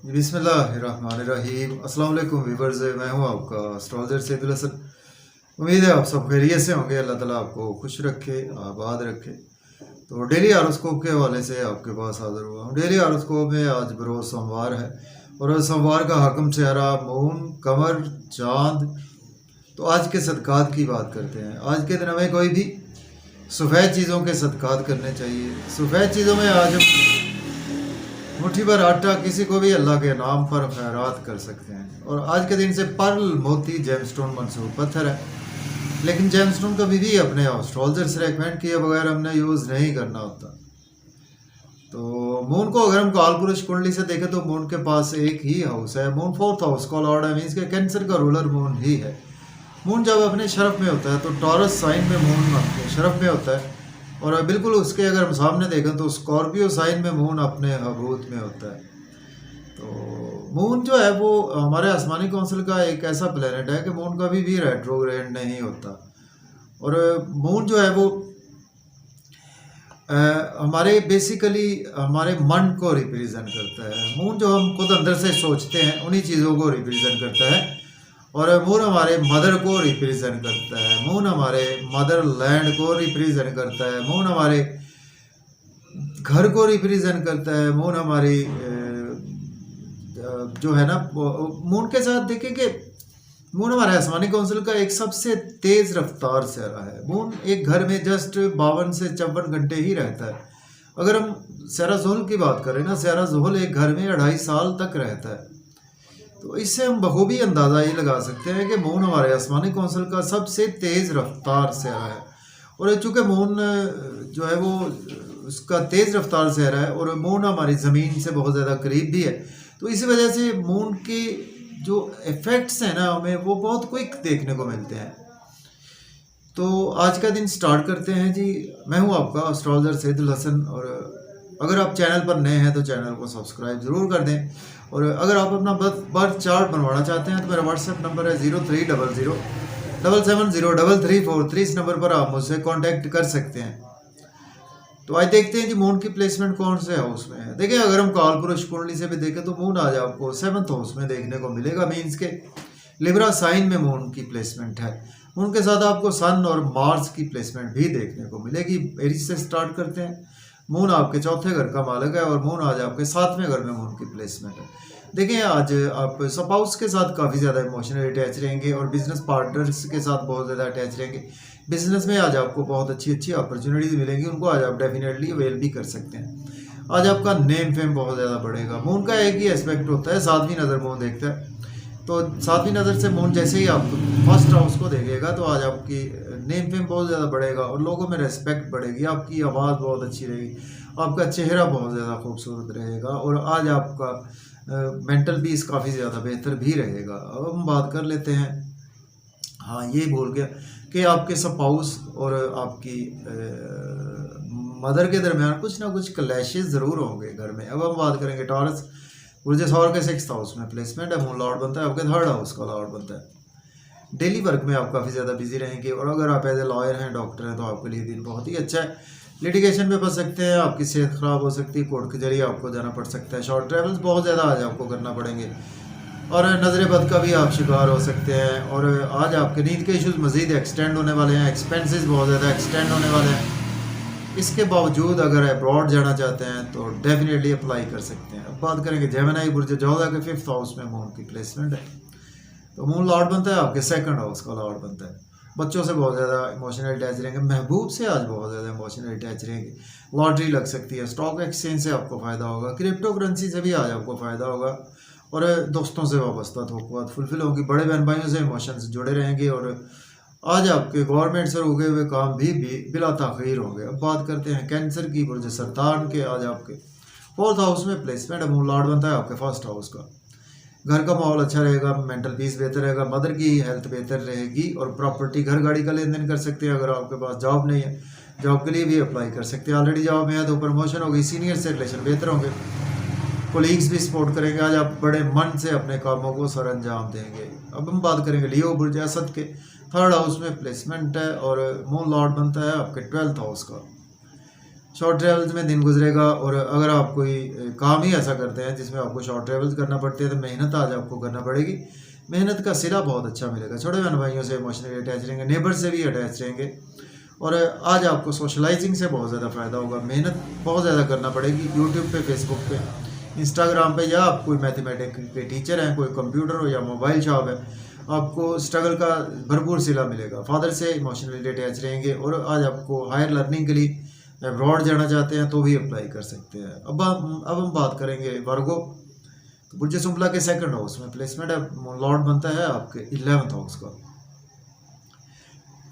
बिस्मिल्लाहिर्रहमानिर्रहीम। अस्सलाम वालेकुम व्यूअर्स, मैं हूं आपका एस्ट्रोलॉजर सैदुल हसन। उम्मीद है आप सब खैरियत से होंगे। अल्लाह ताला आपको खुश रखे, आबाद रखे। तो डेली हॉरोस्कोप के हवाले से आपके पास हाजिर हुआ हूँ। डेली हॉरोस्कोप में आज बरोज़ सोमवार है और सोमवार का हाकम चेहरा मून, कमर, चाँद। तो आज के सदकात की बात करते हैं। आज के दिन हमें कोई भी सफ़ेद चीज़ों के सदकात करने चाहिए। सफ़ेद चीज़ों में आज मुट्ठी भर आटा किसी को भी अल्लाह के नाम पर खैरात कर सकते हैं। और आज के दिन से पर्ल, मोती, जेमस्टोन मंसूब पत्थर है, लेकिन जेमस्टोन कभी भी अपने एस्ट्रोलॉजर से रेकमेंड किए बगैर हमने यूज़ नहीं करना होता। तो मून को अगर हम कालपुरुष कुंडली से देखें तो मून के पास एक ही हाउस है। मून फोर्थ हाउस का लॉर्ड है, मीन्स के कैंसर का रूलर मून ही है। मून जब अपने शरफ में होता है तो टॉरस साइन में मून अपने शरफ में होता है, और बिल्कुल उसके अगर हम सामने देखें तो स्कॉर्पियो साइन में मून अपने हबूत में होता है। तो मून जो है वो हमारे आसमानी कौंसिल का एक ऐसा प्लेनेट है कि मून कभी भी रेट्रोग्रेड नहीं होता। और मून जो है वो हमारे बेसिकली हमारे मन को रिप्रेजेंट करता है। मून जो हम खुद अंदर से सोचते हैं उन्हीं चीज़ों को रिप्रेजेंट करता है। और मून हमारे मदर को रिप्रेजेंट करता है। मून हमारे मदर लैंड को रिप्रेजेंट करता है। मून हमारे घर को रिप्रेजेंट करता है। मून हमारी जो है ना, मून के साथ देखें कि मून हमारे आसमानी कौंसिल का एक सबसे तेज रफ्तार सेहरा है। मून एक घर में जस्ट 52 से 54 घंटे ही रहता है। अगर हम सेहरा ज़ुहल की बात करें ना, सेहरा ज़ुहल एक घर में 2.5 साल तक रहता है। तो इससे हम बखूबी अंदाज़ा ये लगा सकते हैं कि मून हमारे आसमानी कौंसिल का सबसे तेज़ रफ्तार सेहरा है। और चूँकि मून जो है वो उसका तेज़ रफ्तार सेहरा है और मून हमारी ज़मीन से बहुत ज़्यादा करीब भी है, तो इसी वजह से मून के जो इफ़ेक्ट्स हैं ना हमें वो बहुत क्विक देखने को मिलते हैं। तो आज का दिन स्टार्ट करते हैं जी। मैं हूँ आपका एस्ट्रोलॉजर सैदुल हसन, और अगर आप चैनल पर नए हैं तो चैनल को सब्सक्राइब ज़रूर कर दें। और अगर आप अपना बर्थ चार्ट बनवाना चाहते हैं तो मेरा व्हाट्सएप नंबर है 0300770334। इस नंबर पर आप मुझसे कांटेक्ट कर सकते हैं। तो आज देखते हैं कि मून की प्लेसमेंट कौन से हाउस में है। देखिए, अगर हम कालपुरुष कुंडली से भी देखें तो मून आज आपको 7th हाउस में देखने को मिलेगा, मीन्स के लिब्रा साइन में मून की प्लेसमेंट है। मून के साथ आपको सन और मार्स की प्लेसमेंट भी देखने को मिलेगी। एरीज से स्टार्ट करते हैं। मून आपके चौथे घर का मालिक है और मून आज आपके 7वें घर में मून की प्लेसमेंट है। देखिए, आज आप स्पाउस के साथ काफ़ी ज़्यादा इमोशनली अटैच रहेंगे और बिजनेस पार्टनर्स के साथ बहुत ज़्यादा अटैच रहेंगे। बिजनेस में आज आपको बहुत अच्छी अपॉर्चुनिटीज मिलेंगी, उनको आज आप डेफिनेटली अवेल भी कर सकते हैं। आज आपका नेम फेम बहुत ज़्यादा बढ़ेगा। मून का एक ही एस्पेक्ट होता है, 7वीं नज़र मून देखता है। तो 7वीं नज़र से मून जैसे ही आप फर्स्ट हाउस को देखेगा तो आज आपकी नेम फेम बहुत ज़्यादा बढ़ेगा और लोगों में रेस्पेक्ट बढ़ेगी। आपकी आवाज़ बहुत अच्छी रहेगी, आपका चेहरा बहुत ज़्यादा खूबसूरत रहेगा और आज आपका मेंटल पीस काफ़ी ज़्यादा बेहतर भी रहेगा। अब हम बात कर लेते हैं, हाँ ये भूल गया कि आपके स्पाउस और आपकी मदर के दरमियान कुछ ना कुछ क्लैशेस ज़रूर होंगे घर में। अब हम बात करेंगे टॉरस। ऊर्जा सौर के 6th हाउस में प्लेसमेंट है। मून लॉर्ड बनता है आपके 3rd हाउस का लॉर्ड बनता है। डेली वर्क में आप काफ़ी ज़्यादा बिजी रहेंगे और अगर आप एज ए लॉयर हैं, डॉक्टर हैं, तो आपके लिए दिन बहुत ही अच्छा है। लिटिगेशन में फंस सकते हैं, आपकी सेहत ख़राब हो सकती है, कोर्ट के जरिए आपको जाना पड़ सकता है, शॉर्ट ट्रैवल्स बहुत ज़्यादा आज आपको करना पड़ेंगे और नज़र बद का भी आप शिकार हो सकते हैं। और आज आपके नींद के इश्यूज़ मज़ीद एक्सटेंड होने वाले हैं, एक्सपेंसेस बहुत ज़्यादा एक्सटेंड होने वाले हैं। इसके बावजूद अगर अब्रॉड जाना चाहते हैं तो डेफिनेटली अप्लाई कर सकते हैं। अब बात करेंगे जेमिनी बुर्ज जोधा के 5th हाउस में मून की प्लेसमेंट है। तो मून लॉर्ड बनता है आपके 2nd हाउस का लॉर्ड बनता है। बच्चों से बहुत ज़्यादा इमोशनल अटैच रहेंगे, महबूब से आज बहुत ज़्यादा इमोशनल अटैच रहेंगे। लॉटरी लग सकती है, स्टॉक एक्सचेंज से आपको फ़ायदा होगा, क्रिप्टो करेंसी से भी आज आपको फ़ायदा होगा और दोस्तों से वाबस्ता थोक फुलफिल होगी। बड़े बहन भाइयों से इमोशंस जुड़े रहेंगे और आज आपके गवर्नमेंट से रुके हुए काम भी बिला ताख़ीर होंगे। अब बात करते हैं कैंसर की बुर्ज सरतान के। आज आपके 4th हाउस में प्लेसमेंट है। मून लॉर्ड बनता है आपके 1st हाउस का। घर का माहौल अच्छा रहेगा, मेंटल पीस बेहतर रहेगा, मदर की हेल्थ बेहतर रहेगी और प्रॉपर्टी घर गाड़ी का लेन देन कर सकते हैं। अगर आपके पास जॉब नहीं है, जॉब के लिए भी अप्लाई कर सकते हैं। ऑलरेडी जॉब में है तो प्रमोशन होगी, सीनियर से रिलेशन बेहतर होंगे, कोलीग्स भी सपोर्ट करेंगे। आज आप बड़े मन से अपने कामों को सर अंजाम देंगे। अब हम बात करेंगे लियो बुर्ज असद के 3rd हाउस में प्लेसमेंट है और मून लॉर्ड बनता है आपके 12th हाउस का। शॉर्ट ट्रैवल्स में दिन गुजरेगा। और अगर आप कोई काम ही ऐसा करते हैं जिसमें आपको शॉर्ट ट्रैवल्स करना पड़ते हैं तो मेहनत आज आपको करना पड़ेगी। मेहनत का सिरा बहुत अच्छा मिलेगा। छोटे बहन भाइयों से इमोशनली अटैच रहेंगे, नेबर से भी अटैच रहेंगे। और आज आपको सोशलाइजिंग से बहुत ज़्यादा फ़ायदा होगा। मेहनत बहुत ज़्यादा करना पड़ेगी। यूट्यूब पे, फेसबुक पे, इंस्टाग्राम पे, या आप कोई मैथमेटिक्स के टीचर हैं, कोई कंप्यूटर हो या मोबाइल शॉप है, आपको स्ट्रगल का भरपूर सिला मिलेगा। फादर से इमोशनली अटैच रहेंगे। और आज आपको हायर लर्निंग के लिए अब्रॉड जाना चाहते हैं तो भी अप्लाई कर सकते हैं। अब हम बात करेंगे वर्गो। तो बुर्ज सुंबला के सेकंड हाउस में प्लेसमेंट है, लॉर्ड बनता है आपके 11th हाउस का।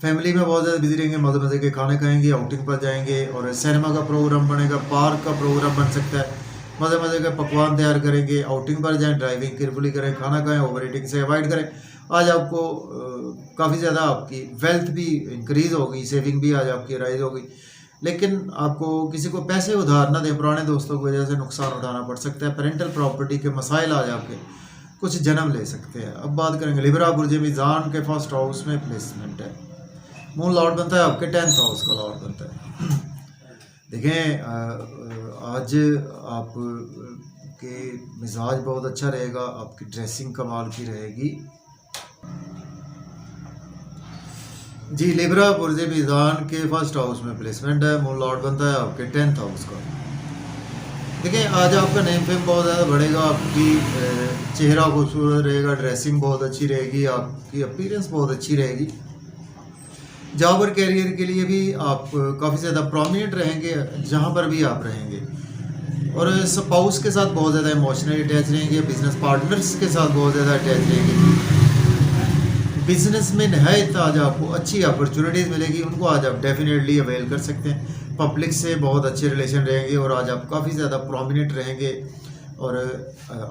फैमिली में बहुत ज़्यादा बिजी रहेंगे, मज़े मज़े के खाने खाएंगे, आउटिंग पर जाएंगे और सिनेमा का प्रोग्राम बनेगा, पार्क का प्रोग्राम बन सकता है। मज़े मज़े के पकवान तैयार करेंगे, आउटिंग पर जाएं, ड्राइविंग केयरफुली करें, खाना खाएं, ओवर ईटिंग से अवॉइड करें। आज आपको काफ़ी ज़्यादा आपकी वेल्थ भी इंक्रीज़ होगी, सेविंग भी आज आपकी राइज होगी। लेकिन आपको किसी को पैसे उधार ना दें, पुराने दोस्तों की वजह से नुकसान उठाना पड़ सकता है। पेरेंटल प्रॉपर्टी के मसाइल आज आपके कुछ जन्म ले सकते हैं। अब बात करेंगे लिब्रा, बुर्ज मीज़ान के फर्स्ट हाउस में प्लेसमेंट है। मून लॉर्ड बनता है आपके 10th हाउस का लॉर्ड बनता है। देखें, आज आप के मिजाज बहुत अच्छा रहेगा, आपकी ड्रेसिंग कमाल की रहेगी। जी, लिब्रा बुर्ज मीज़ान के फर्स्ट हाउस में प्लेसमेंट है। मून लॉर्ड बनता है आपके 10th हाउस का। देखिए, आज आपका नेम फेम बहुत ज़्यादा बढ़ेगा, आपकी चेहरा खूबसूरत रहेगा, ड्रेसिंग बहुत अच्छी रहेगी, आपकी अपीयरेंस बहुत अच्छी रहेगी। जॉब और कैरियर के लिए भी आप काफ़ी ज़्यादा प्रोमिनेंट रहेंगे जहाँ पर भी आप रहेंगे। और स्पाउस के साथ बहुत ज़्यादा इमोशनली अटैच रहेंगे, बिजनेस पार्टनर्स के साथ बहुत ज़्यादा अटैच रहेंगे। बिजनेस में नहायत आज आपको अच्छी अपॉर्चुनिटीज़ मिलेगी, उनको आज आप डेफिनेटली अवेल कर सकते हैं। पब्लिक से बहुत अच्छे रिलेशन रहेंगे और आज आप काफ़ी ज़्यादा प्रोमिनेंट रहेंगे और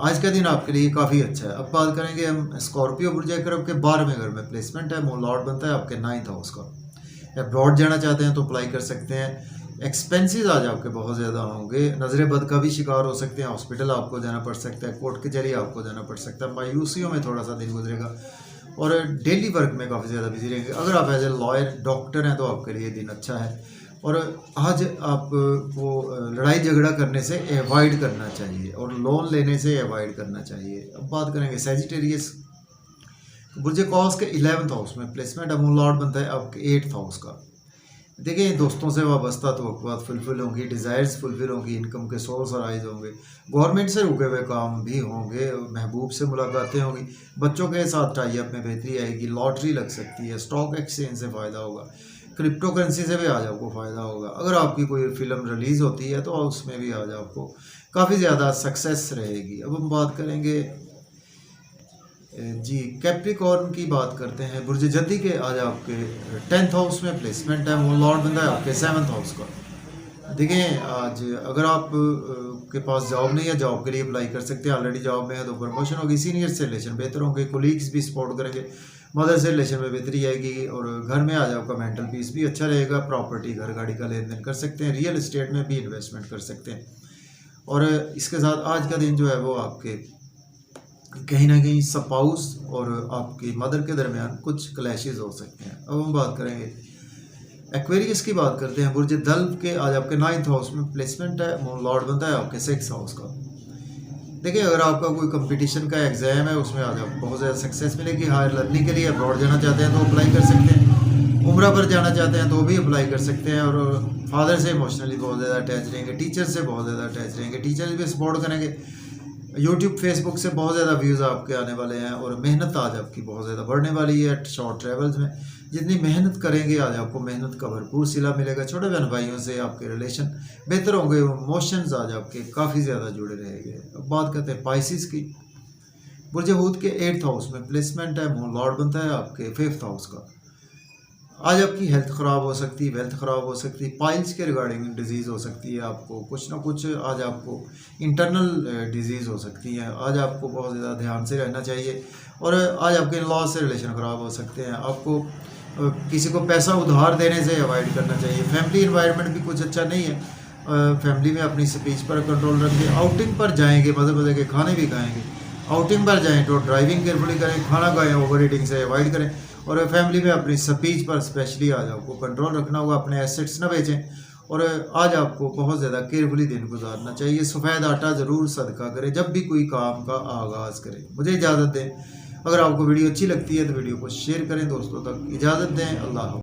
आज का दिन आपके लिए काफ़ी अच्छा है। अब बात करेंगे हम स्कॉर्पियो बुर्ज अकरब के 12वें घर में प्लेसमेंट है। मून लॉर्ड बनता है आपके 9th हाउस का। अब्रॉड जाना चाहते हैं तो अप्लाई कर सकते हैं। एक्सपेंसेस आज आपके बहुत ज़्यादा होंगे, नज़र बद का भी शिकार हो सकते हैं, हॉस्पिटल आपको जाना पड़ सकता है, कोर्ट कचहरी आपको जाना पड़ सकता है, मायूसियों में थोड़ा सा दिन गुजरेगा और डेली वर्क में काफ़ी ज़्यादा बिजी रहेंगे। अगर आप एज ए लॉयर, डॉक्टर हैं तो आपके लिए दिन अच्छा है। और आज आपको लड़ाई झगड़ा करने से अवॉइड करना चाहिए और लोन लेने से अवॉइड करना चाहिए। अब बात करेंगे सैजिटेरियस, बुर्ज कॉस के 11th हाउस में प्लेसमेंट है। मून लॉर्ड बनता है आपके 8th हाउस का। देखिए, दोस्तों से वाबस्ता तो बात फुलफिल होंगी, डिज़ायर्स फुलफिल होंगी, इनकम के सोर्स राइज होंगे, गवर्नमेंट से रुके हुए काम भी होंगे, महबूब से मुलाकातें होंगी, बच्चों के साथ टाई अप में बेहतरी आएगी, लॉटरी लग सकती है, स्टॉक एक्सचेंज से फ़ायदा होगा, क्रिप्टो करेंसी से भी आज आपको फ़ायदा होगा। अगर आपकी कोई फिल्म रिलीज़ होती है तो उसमें भी आज आपको काफ़ी ज़्यादा सक्सेस रहेगी। अब हम बात करेंगे जी कैप्रिकॉर्न की बात करते हैं। बुर्ज जद्दी के आज आपके 10th हाउस में प्लेसमेंट है। मून लॉर्ड बनता है आपके 7th हाउस का। देखें, आज अगर आप के पास जॉब नहीं है, जॉब के लिए अप्लाई कर सकते हैं। ऑलरेडी जॉब में है तो प्रमोशन होगी, सीनियर से रिलेशन बेहतर होंगे, कोलीग्स भी सपोर्ट करेंगे, मदर से रिलेशन में बेहतरी आएगी और घर में आज आपका मेंटल पीस भी अच्छा रहेगा। प्रॉपर्टी, घर गाड़ी का लेन देन कर सकते हैं, रियल इस्टेट में भी इन्वेस्टमेंट कर सकते हैं। और इसके साथ आज का दिन जो है वो आपके कहीं ना कहीं स्पाउस और आपकी मदर के दरमियान कुछ क्लैशेस हो सकते हैं। अब हम बात करेंगे एक्वेरियस की बात करते हैं। बुर्ज दल्व के आज आपके 9th हाउस में प्लेसमेंट है। मून लॉर्ड बनता है आपके 6th हाउस का। देखिए, अगर आपका कोई कंपटीशन का एग्जाम है उसमें आज आपको बहुत ज़्यादा सक्सेस मिलेगी। हायर लर्निंग के लिए अब्रॉड जाना चाहते हैं तो अप्लाई कर सकते हैं, उम्रा पर जाना चाहते हैं तो भी अप्लाई कर सकते हैं। और फादर से इमोशनली बहुत ज़्यादा अटैच रहेंगे, टीचर से बहुत ज़्यादा अटैच रहेंगे, टीचर भी सपोर्ट करेंगे। यूट्यूब, फेसबुक से बहुत ज़्यादा व्यूज़ आपके आने वाले हैं और मेहनत आज आपकी बहुत ज़्यादा बढ़ने वाली है। शॉर्ट ट्रैवल्स में जितनी मेहनत करेंगे आज आपको मेहनत का भरपूर सिला मिलेगा। छोटे बहन भाइयों से आपके रिलेशन बेहतर होंगे, इमोशंस आज आपके काफ़ी ज़्यादा जुड़े रहेंगे। अब बात करते हैं पाइसिस की। बुर्ज हूत के 8th हाउस में प्लेसमेंट है। मून लॉर्ड बनता है आपके 5th हाउस का। आज आपकी हेल्थ ख़राब हो सकती है, वेल्थ ख़राब हो सकती है, पाइल्स के रिगार्डिंग डिजीज़ हो सकती है, आपको कुछ ना कुछ आज आपको इंटरनल डिजीज़ हो सकती है। आज आपको बहुत ज़्यादा ध्यान से रहना चाहिए और आज आपके लॉ से रिलेशन ख़राब हो सकते हैं। आपको किसी को पैसा उधार देने से अवॉइड करना चाहिए। फैमिली इन्वायरमेंट भी कुछ अच्छा नहीं है, फैमिली में अपनी स्पीच पर कंट्रोल रखें। आउटिंग पर जाएंगे, मज़े मज़े के खाने भी खाएंगे, आउटिंग पर जाएँ तो ड्राइविंग केयरफुली करें, खाना खाएँ, ओवर ईटिंग से अवॉइड करें और फैमिली में अपनी स्पीच पर स्पेशली आज आपको कंट्रोल रखना होगा। अपने एसेट्स ना बेचें और आज आपको बहुत ज़्यादा केयरफुली दिन गुजारना चाहिए। सफ़ेद आटा ज़रूर सदका करें जब भी कोई काम का आगाज़ करें। मुझे इजाज़त दें। अगर आपको वीडियो अच्छी लगती है तो वीडियो को शेयर करें, दोस्तों तक इजाज़त दें। अल्लाह।